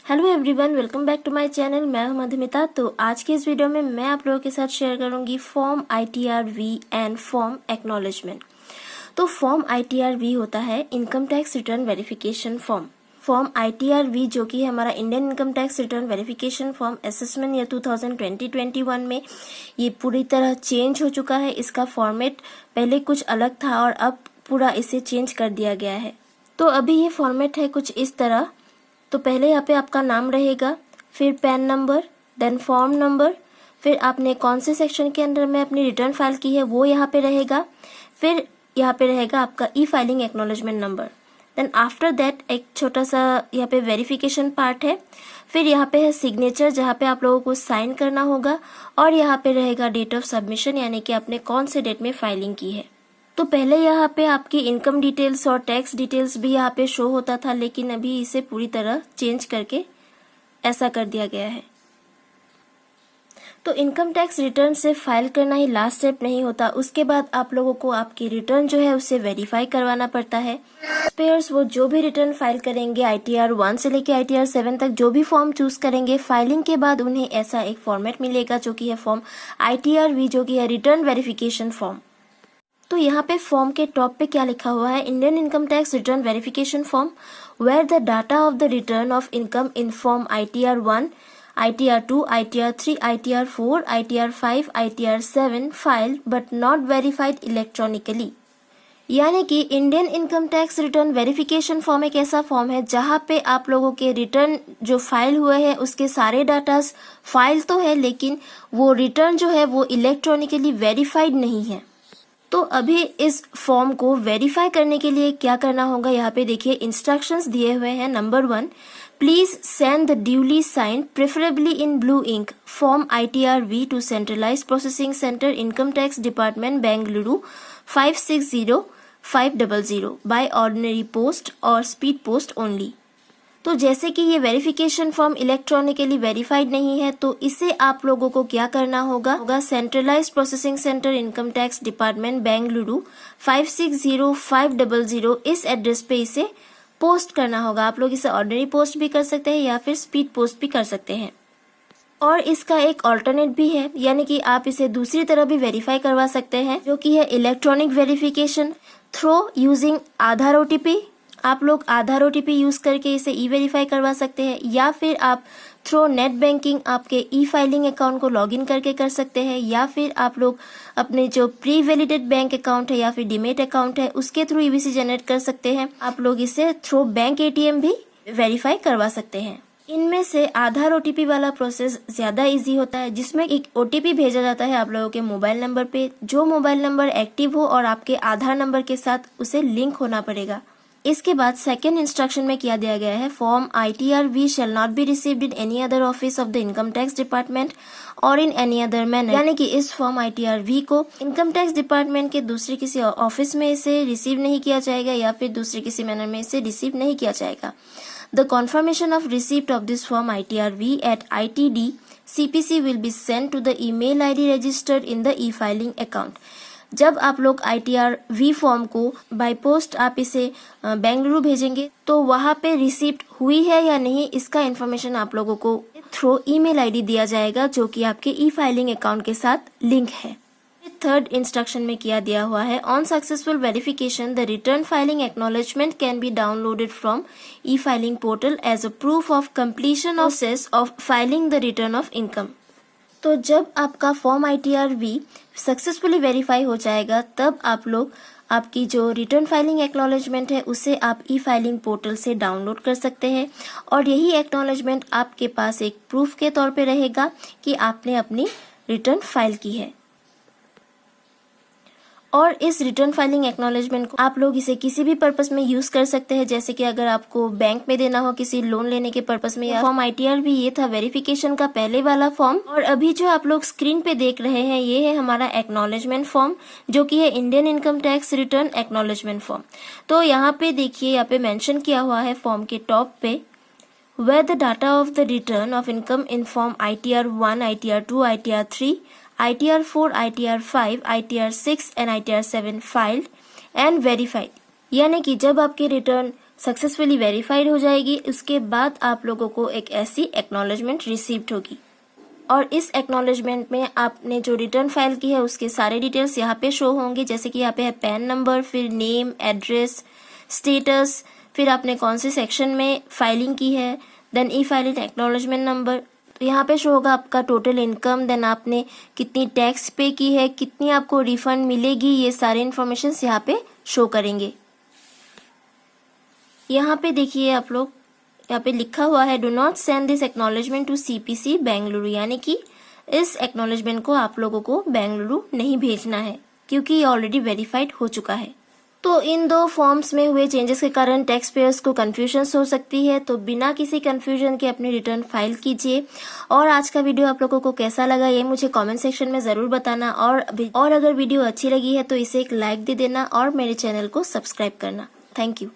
Hello everyone, welcome back to my channel. मैं हूं मधुमिता। तो आज के इस वीडियो में मैं आप लोगों के साथ शेयर करूंगी form ITR-V and form acknowledgement. तो फॉर्म ITR-V होता है income tax return verification form. Form ITR-V जो कि हमारा Indian income tax return verification form assessment year 2020-21 में ये पूरी तरह चेंज हो चुका है। इसका फॉर्मेट पहले कुछ अलग था और अब पूरा इसे चेंज कर दिया गया है। तो अभी ये फॉर्मेट है कुछ इस तरह। तो पहले यहाँ पे आपका नाम रहेगा, फिर PAN number, then form number, फिर आपने कौन से सेक्शन के अंदर में अपनी रिटर्न फाइल की है वो यहाँ पे रहेगा, फिर यहाँ पे रहेगा आपका e filing acknowledgement number. Then after that एक छोटा सा यहाँ पे वेरिफिकेशन पार्ट है, फिर यहाँ पे है सिग्नेचर जहाँ पे आप लोगों को साइन करना होगा, और यहाँ पे रहेगा डेट ऑफ सबमिशन यानी कि आपने कौन से डेट में फाइलिंग की है। तो पहले यहाँ पे आपकी इनकम डिटेल्स और टैक्स डिटेल्स भी यहाँ पे शो होता था, लेकिन अभी इसे पूरी तरह चेंज करके ऐसा कर दिया गया है। तो इनकम टैक्स रिटर्न से फाइल करना ही लास्ट स्टेप नहीं होता, उसके बाद आप लोगों को आपकी रिटर्न जो है उसे वेरीफाई करवाना पड़ता है। पेयर्स वो जो भी रिटर्न फाइल करेंगे ITR-1 से लेके ITR-7 तक जो भी फॉर्म चूज करेंगे, फाइलिंग के बाद उन्हें ऐसा एक फॉर्मेट मिलेगा जो कि है फॉर्म ITR-V जो कि है रिटर्न वेरिफिकेशन फॉर्म। तो यहाँ पे फॉर्म के टॉप पे क्या लिखा हुआ है, Indian income tax return verification form where the data of the return of income in form ITR-1, ITR-2, ITR-3, ITR-4, ITR-5, ITR-7 filed but not verified electronically. यानी कि Indian income tax return verification form एक ऐसा form है जहाँ पे आप लोगों के रिटर्न जो फाइल हुए हैं उसके सारे डाटास फाइल तो है, लेकिन वो रिटर्न जो है वो इलेक्ट्रॉनिकली वेरीफाइड नहीं है। तो अभी इस फॉर्म को वेरीफाई करने के लिए क्या करना होगा, यहाँ पे देखिए इंस्ट्रक्शंस दिए हुए हैं। Number 1, please send the duly signed preferably in blue ink form ITR-V to centralise processing centre income tax department Bengaluru 560500 by ordinary post और स्पीड पोस्ट ओनली। तो जैसे कि ये वेरिफिकेशन फॉर्म इलेक्ट्रॉनिकली वेरीफाइड नहीं है, तो इसे आप लोगों को क्या करना होगा centralise processing centre income tax department Bengaluru 560500 इस एड्रेस पे इसे पोस्ट करना होगा। आप लोग इसे ऑर्डिनरी पोस्ट भी कर सकते हैं या फिर स्पीड पोस्ट भी कर सकते हैं। और इसका एक ऑल्टरनेट भी है, यानी कि आप इसे दूसरी तरह भी वेरीफाई करवा सकते हैं जो कि है इलेक्ट्रॉनिक वेरिफिकेशन थ्रू यूजिंग आधार OTP। आप लोग आधार OTP यूज करके इसे ई वेरीफाई करवा सकते हैं, या फिर आप थ्रू नेट बैंकिंग आपके ई फाइलिंग अकाउंट को लॉगिन करके कर सकते हैं, या फिर आप लोग अपने जो प्री वैलिडेट बैंक अकाउंट है या फिर डीमेट अकाउंट है उसके थ्रू EVC जनरेट कर सकते हैं। आप लोग इसे थ्रू बैंक ATM भी वेरीफाई करवा सकते हैं। इनमें से आधार OTP वाला प्रोसेस ज्यादा इजी होता है, जिसमें एक OTP भेजा जाता है आप लोगों के मोबाइल नंबर पे। जो मोबाइल नंबर एक्टिव हो और आपके आधार नंबर के साथ उसे लिंक होना पड़ेगा। इसके बाद सेकेंड इंस्ट्रक्शन में क्या दिया गया है, form ITR-V shall not be received in any other office of the income tax department और इन एनी अदर मैनर। यानी कि इस फॉर्म ITR-V को इनकम टैक्स डिपार्टमेंट के दूसरे किसी ऑफिस में इसे रिसीव नहीं किया जाएगा या फिर दूसरे किसी मैनर में इसे रिसीव नहीं किया जाएगा। The confirmation of receipt of this form ITR-V at ITD CPC will be send to the email ID registered in the e filing account. जब आप लोग ITR-V फॉर्म को बाय पोस्ट आप इसे बेंगलुरु भेजेंगे, तो वहां पे रिसीप्ट हुई है या नहीं इसका इन्फॉर्मेशन आप लोगों को थ्रू ईमेल ID दिया जाएगा जो कि आपके ई फाइलिंग अकाउंट के साथ लिंक है। थर्ड इंस्ट्रक्शन में किया दिया हुआ है, on successful verification the return filing acknowledgement can be downloaded from e filing portal as a proof of completion process of filing the return of income. तो जब आपका फॉर्म ITR-V सक्सेसफुली वेरीफाई हो जाएगा, तब आप लोग आपकी जो रिटर्न फाइलिंग एक्नॉलेजमेंट है उसे आप ई फाइलिंग पोर्टल से डाउनलोड कर सकते हैं, और यही एक्नॉलेजमेंट आपके पास एक प्रूफ के तौर पे रहेगा कि आपने अपनी रिटर्न फाइल की है। और इस रिटर्न फाइलिंग एक्नॉलेजमेंट को आप लोग इसे किसी भी पर्पस में यूज कर सकते हैं, जैसे कि अगर आपको बैंक में देना हो किसी लोन लेने के पर्पस में। या फॉर्म ITR-V ये था वेरिफिकेशन का पहले वाला फॉर्म, और अभी जो आप लोग स्क्रीन पे देख रहे हैं ये है हमारा एक्नॉलेजमेंट फॉर्म जो कि है Indian income tax return acknowledgement form. तो यहाँ पे देखिए, यहाँ पे मेंशन किया हुआ है फॉर्म के टॉप पे, where the data of the return of income in form ITR-1, ITR-2, ITR-3, ITR-4, ITR-5, ITR-6 and ITR-7 filed and verified। यानी कि जब आपके रिटर्न सक्सेसफुली वेरीफाइड हो जाएगी। उसके बाद आप लोगों को एक ऐसी एक्नॉलेजमेंट रिसीव्ड होगी और इस एक्नॉलेजमेंट में आपने जो रिटर्न फाइल की है उसके सारे डिटेल्स यहाँ पे शो होंगे, जैसे कि यहाँ पे है पैन नंबर, फिर नेम, एड्रेस, स्टेटस, फिर आपने कौन से सेक्शन में फाइलिंग की है, then e filing acknowledgement number. तो यहाँ पे शो होगा आपका टोटल इनकम, देन आपने कितनी टैक्स पे की है, कितनी आपको रिफंड मिलेगी, ये सारे इन्फॉर्मेशन यहाँ पे शो करेंगे। यहाँ पे देखिए आप लोग, यहाँ पे लिखा हुआ है do not send this acknowledgement to CPC Bengaluru, यानी कि इस एक्नॉलेजमेंट को आप लोगों को बेंगलुरु नहीं भेजना है क्योंकि ये ऑलरेडी वेरीफाइड हो चुका है। तो इन दो फॉर्म्स में हुए चेंजेस के कारण टैक्स पेयर्स को कंफ्यूजन हो सकती है, तो बिना किसी कंफ्यूजन के अपनी रिटर्न फाइल कीजिए। और आज का वीडियो आप लोगों को कैसा लगा ये मुझे कमेंट सेक्शन में जरूर बताना, और अगर वीडियो अच्छी लगी है तो इसे एक लाइक दे देना और मेरे चैनल को सब्सक्राइब करना। Thank you.